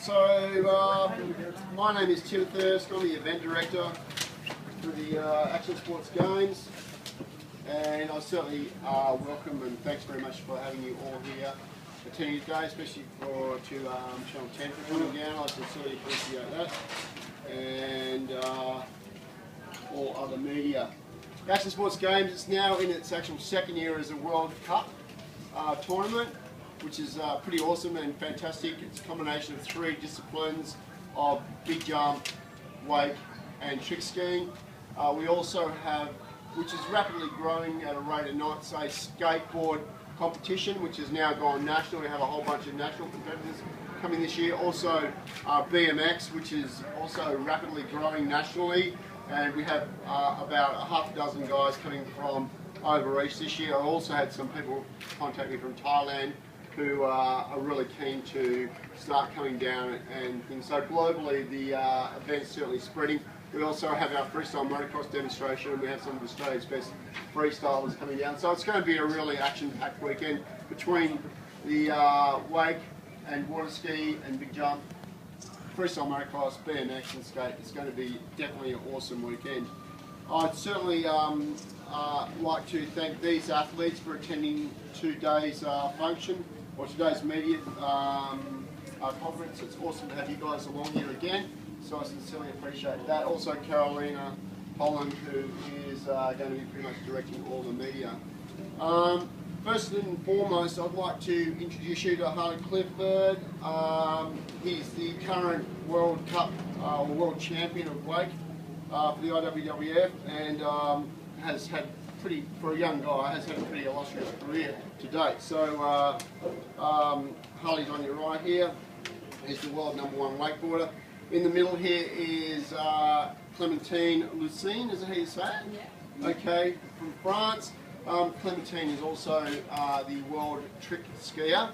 My name is Tim Thirst. I'm the event director for the Action Sports Games, and I certainly welcome and thanks very much for having you all here attending today, especially to Channel 10 for coming down. I sincerely appreciate that, and all other media. The Action Sports Games is now in its actual second year as a World Cup tournament, which is pretty awesome and fantastic. It's a combination of three disciplines of big jump, wake and trick skiing. We also have, which is rapidly growing at a rate of knots, a skateboard competition, which has now gone national. We have a whole bunch of national competitors coming this year. Also BMX, which is also rapidly growing nationally, and we have about a half a dozen guys coming from over east this year. I also had some people contact me from Thailand who are really keen to start coming down and things. So globally the event's certainly spreading. We also have our freestyle motocross demonstration, and we have some of Australia's best freestylers coming down. So it's going to be a really action-packed weekend between the wake and water ski and big jump, freestyle motocross, BMX and skate. It's going to be definitely an awesome weekend. I'd certainly like to thank these athletes for attending today's function, or today's media conference. It's awesome to have you guys along here again, so I sincerely appreciate that. Also Carolina Holland, who is going to be pretty much directing all the media. First and foremost, I'd like to introduce you to Harley Clifford. He's the current World Cup, World Champion of Wake for the IWWF, and has had for a young guy, has had a pretty illustrious career to date. So Harley's on your right here. He's the world #1 wakeboarder. In the middle here is Clementine Lucine, is that how you say it? Yeah. Okay, from France. Clementine is also the world trick skier,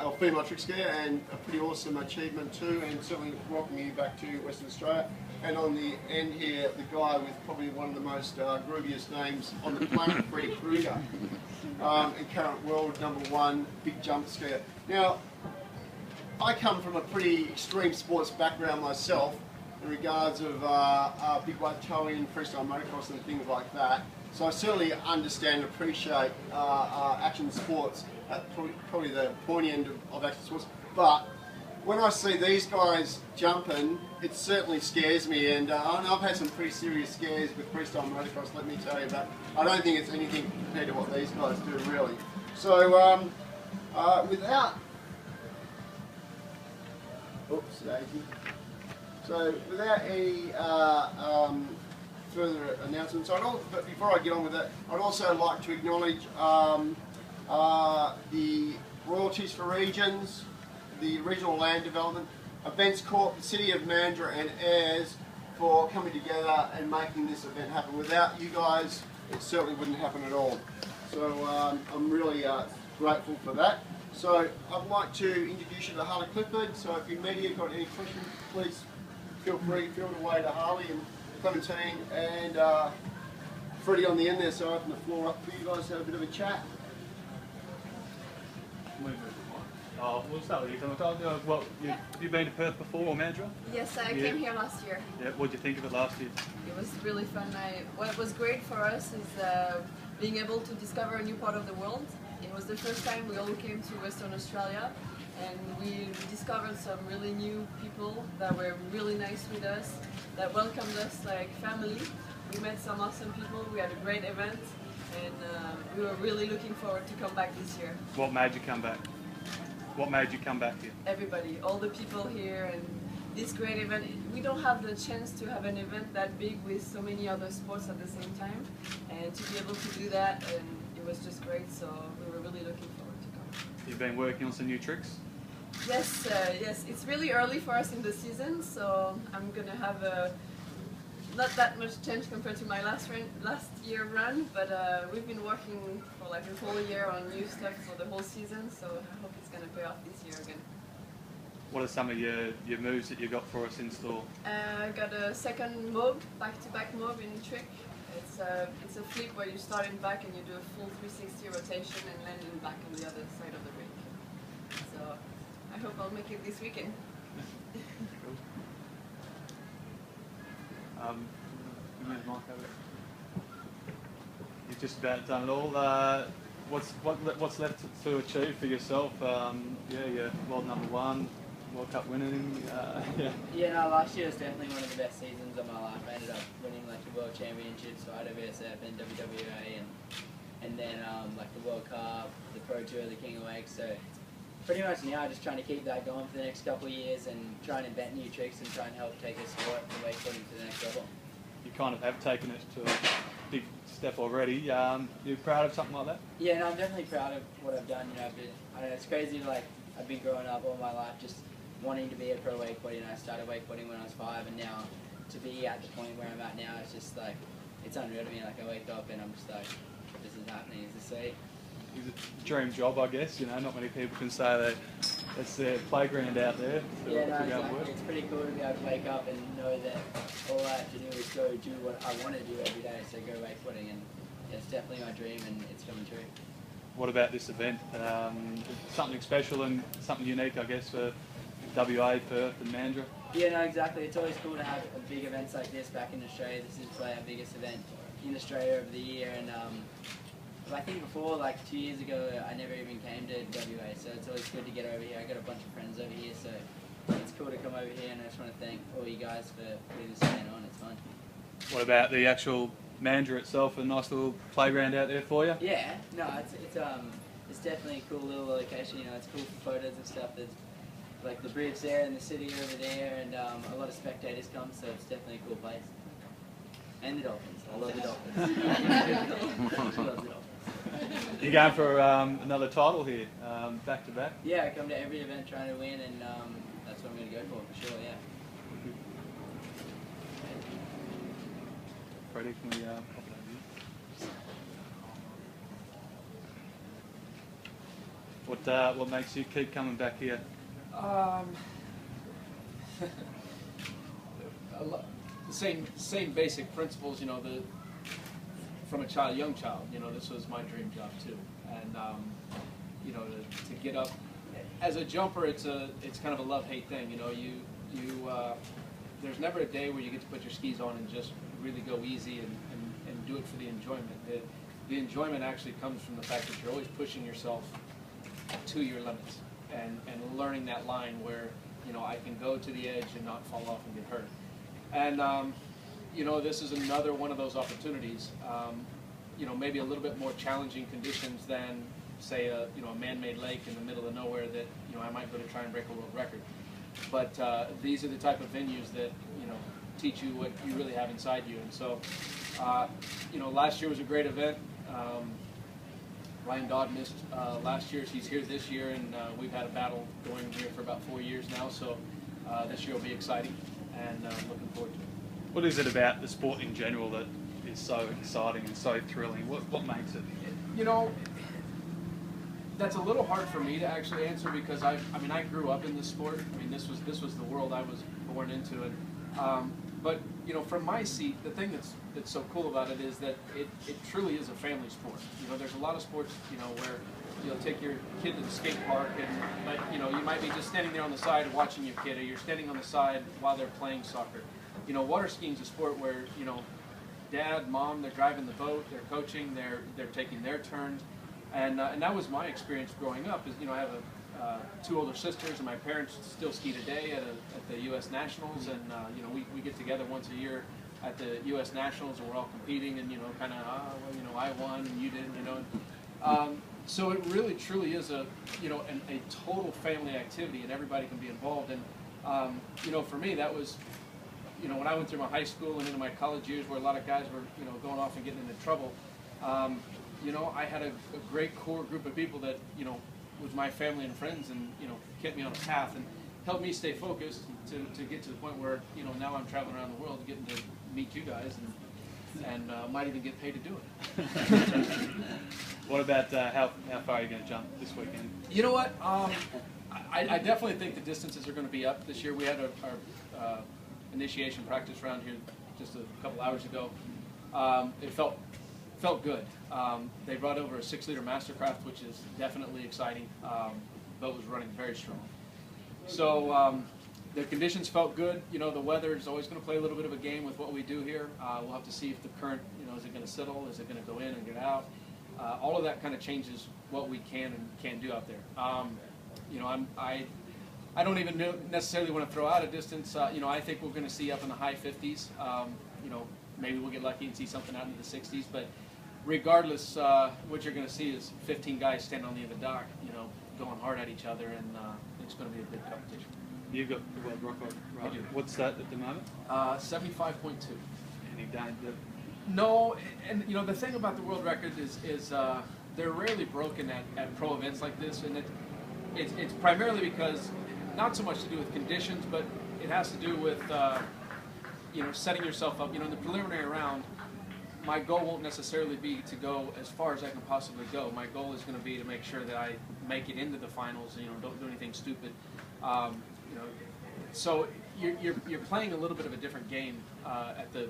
or female trick skier, and a pretty awesome achievement too, and certainly welcome you back to Western Australia. And on the end here, the guy with probably one of the most grooviest names on the planet, Freddie Krueger, and current world #1 big jump skier. Now, I come from a pretty extreme sports background myself in regards of big wave towing, freestyle motocross and things like that. So I certainly understand and appreciate action sports at probably the pointy end of action sports. But when I see these guys jumping, it certainly scares me, and I've had some pretty serious scares with freestyle motocross, let me tell you, but I don't think it's anything compared to what these guys do, really. So without any further announcements, but before I get on with that, I'd also like to acknowledge the royalties for regions, the Regional Land Development, Events Corp, the City of Mandurah and EYRES for coming together and making this event happen. Without you guys, it certainly wouldn't happen at all. So I'm really grateful for that. So I'd like to introduce you to Harley Clifford. So if your media got any questions, please feel free, field away to Harley and Clementine and Freddie on the end there. So I open the floor up for you guys to have a bit of a chat. We'll start with you. Well, have you been to Perth before, or Mandurah? Yes, I came here last year. Yeah, what did you think of it last year? It was really fun. What was great for us is being able to discover a new part of the world. It was the first time we all came to Western Australia, and we discovered some really new people that were really nice with us, that welcomed us like family. We met some awesome people, we had a great event, and we were really looking forward to come back this year. What made you come back? What made you come back here? Everybody, all the people here, and this great event. We don't have the chance to have an event that big with so many other sports at the same time, and to be able to do that, and it was just great, so we were really looking forward to coming. You've been working on some new tricks? Yes, yes. It's really early for us in the season, so I'm going to have not that much change compared to my last year run, but we've been working for like a whole year on new stuff for the whole season, so I hope it's going to pay off this year again. What are some of your moves that you got for us in store? I got a second mob, back-to-back mob in trick. It's a flip where you start in back and you do a full 360 rotation and land in back on the other side of the rink. So I hope I'll make it this weekend. Give me the mic over. You've just about done it all. What's left to achieve for yourself? Yeah, you're world #1, World Cup winning. Yeah. Yeah, no, last year was definitely one of the best seasons of my life. I ended up winning like the World Championships for IWSF and WWA, and then like the World Cup, the Pro Tour, the King of Wakes. So pretty much now just trying to keep that going for the next couple of years and try and invent new tricks and try and help take the sport and wakeboarding to the next level. You kind of have taken it to a big step already. You proud of something like that? Yeah, no, I'm definitely proud of what I've done. You know, I don't know, it's crazy. Like I've been growing up all my life just wanting to be a pro wakeboarder, and I started wakeboarding when I was 5, and now to be at the point where I'm at now, it's just like it's unreal to me. Like I wake up and I'm just like, this is happening. Is this it? It's a dream job, I guess. You know, not many people can say that it's their playground out there. Yeah, no, exactly. It's pretty cool to be able to wake up and know that all I have to do is go do what I want to do every day. So go wakeboarding, and it's definitely my dream, and it's coming true. What about this event? Something special and something unique, I guess, for WA, Perth and Mandurah? Yeah, no, exactly. It's always cool to have big events like this back in Australia. This is probably our biggest event in Australia over the year, and I think before, like 2 years ago, I never even came to WA, so it's always good to get over here. I got a bunch of friends over here, so it's cool to come over here, and I just want to thank all you guys for putting this event on. It's fun. What about the actual Mandurah itself? A nice little playground out there for you? Yeah, no, it's definitely a cool little location. You know, it's cool for photos and stuff. There's like the bridge there and the city over there, and a lot of spectators come, so it's definitely a cool place. And the Dolphins. I love the Dolphins. She loves the Dolphins. You're going for another title here, back to back? Yeah, I come to every event trying to win, and that's what I'm going to go for sure, yeah. Freddie, can we pop it over here? What makes you keep coming back here? The same basic principles, you know, from a young child, you know, this was my dream job too, and you know, to get up as a jumper, it's kind of a love-hate thing, you know. There's never a day where you get to put your skis on and just really go easy and do it for the enjoyment. The enjoyment actually comes from the fact that you're always pushing yourself to your limits and learning that line where, you know, I can go to the edge and not fall off and get hurt. And you know, this is another one of those opportunities. You know, maybe a little bit more challenging conditions than, say, a man-made lake in the middle of nowhere that, you know, I might go to try and break a world record. But these are the type of venues that, you know, teach you what you really have inside you. And so, you know, last year was a great event. Ryan Dodd missed last year. He's here this year, and we've had a battle going here for about 4 years now. So this year will be exciting, and looking forward to it. What is it about the sport in general that is so exciting and so thrilling? What makes it? You know, that's a little hard for me to actually answer because I mean I grew up in this sport. I mean this was the world I was born into, and but you know, from my seat, the thing that's so cool about it is that it truly is a family sport. You know, there's a lot of sports, you know, where you'll take your kid to the skate park, but you know, you might be just standing there on the side watching your kid, or you're standing on the side while they're playing soccer. You know, water skiing is a sport where, you know, dad, mom, they're driving the boat, they're coaching, they're taking their turns, and that was my experience growing up. Is, you know, I have two older sisters, and my parents still ski today at the U.S. Nationals, and you know, we get together once a year at the U.S. Nationals, and we're all competing, and you know, kind of, well, you know, I won and you didn't, you know. So it really truly is a, you know, a total family activity, and everybody can be involved. And you know, for me, that was, you know, when I went through my high school and into my college years, where a lot of guys were, you know, going off and getting into trouble. You know, I had a great core group of people that, you know, was my family and friends, and you know, kept me on a path and helped me stay focused to get to the point where, you know, now I'm traveling around the world, getting to meet you guys, and might even get paid to do it. What about how far are you going to jump this weekend? You know what? I definitely think the distances are going to be up this year. We had our initiation practice round here just a couple hours ago. It felt good. They brought over a 6-liter Mastercraft, which is definitely exciting. Boat was running very strong. So the conditions felt good. You know, the weather is always going to play a little bit of a game with what we do here. We'll have to see if the current, you know, is it going to settle? Is it going to go in and get out? All of that kind of changes what we can and can't do out there. You know, I don't even necessarily want to throw out a distance. You know, I think we're going to see up in the high 50s. You know, maybe we'll get lucky and see something out into the 60s. But regardless, what you're going to see is 15 guys standing on the end of the dock, you know, going hard at each other, and it's going to be a big competition. You've got the world record, right? I do. What's that at the moment? 75.2. Any danger? No, and you know the thing about the world record is they're rarely broken at pro events like this, and it's primarily because not so much to do with conditions, but it has to do with you know, setting yourself up. You know, in the preliminary round, my goal won't necessarily be to go as far as I can possibly go. My goal is going to be to make sure that I make it into the finals. You know, don't do anything stupid. You know, so you're playing a little bit of a different game at the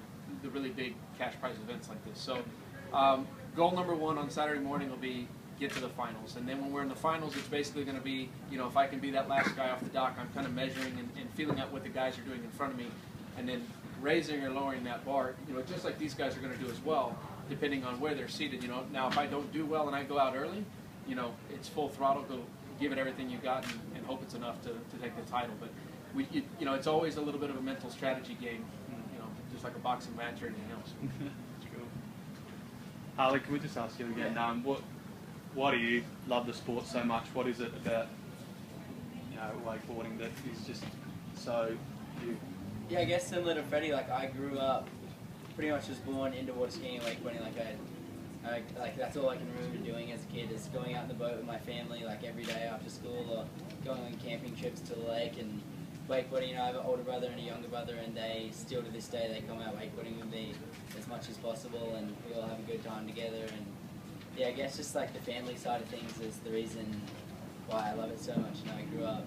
really big cash prize events like this. So goal number one on Saturday morning will be get to the finals, and then when we're in the finals, it's basically going to be, you know, if I can be that last guy off the dock, I'm kind of measuring and feeling out what the guys are doing in front of me, and then raising or lowering that bar, you know, just like these guys are going to do as well, depending on where they're seated. You know, now if I don't do well and I go out early, you know, it's full throttle, go give it everything you got and hope it's enough to take the title. But you know, it's always a little bit of a mental strategy game, you know, just like a boxing match or anything else. That's cool. Harley, can we just ask you again, why do you love the sport so much? What is it about, you know, wakeboarding that is just so you? Yeah, I guess similar to Freddie, like I grew up, pretty much was born into water skiing and wakeboarding. Like that's all I can remember doing as a kid is going out in the boat with my family, like every day after school, or going on camping trips to the lake and wakeboarding. You know, I have an older brother and a younger brother, and they still to this day they come out wakeboarding with me as much as possible, and we all have a good time together. And yeah, I guess just like the family side of things is the reason why I love it so much. You know, I grew up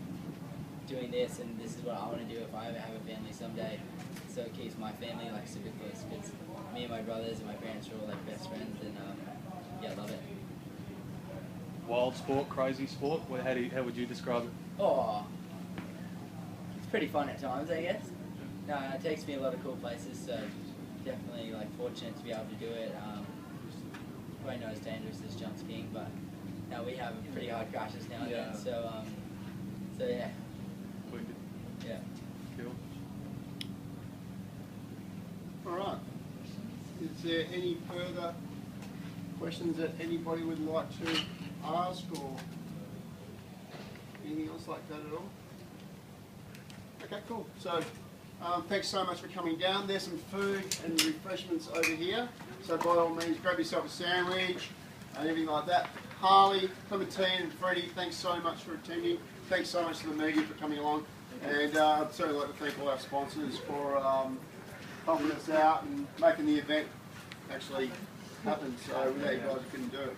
doing this, and this is what I want to do if I ever have a family someday. So it keeps my family like super close, because me and my brothers and my parents are all like best friends, and yeah, I love it. Wild sport, crazy sport. How would you describe it? Oh, it's pretty fun at times, I guess. No, it takes me a lot of cool places, so definitely like fortunate to be able to do it. Probably not as dangerous as jump skiing, but no, we have pretty hard crashes now and then. So yeah. Yeah. Cool. All right. Is there any further questions that anybody would like to ask, or anything else like that at all? Okay, cool. So thanks so much for coming down. There's some food and refreshments over here. So by all means, grab yourself a sandwich and everything like that. Harley, Clementine and Freddie, thanks so much for attending. Thanks so much to the media for coming along. And I'd certainly like to thank all our sponsors for helping us out and making the event actually happen. So without you guys, we couldn't do it.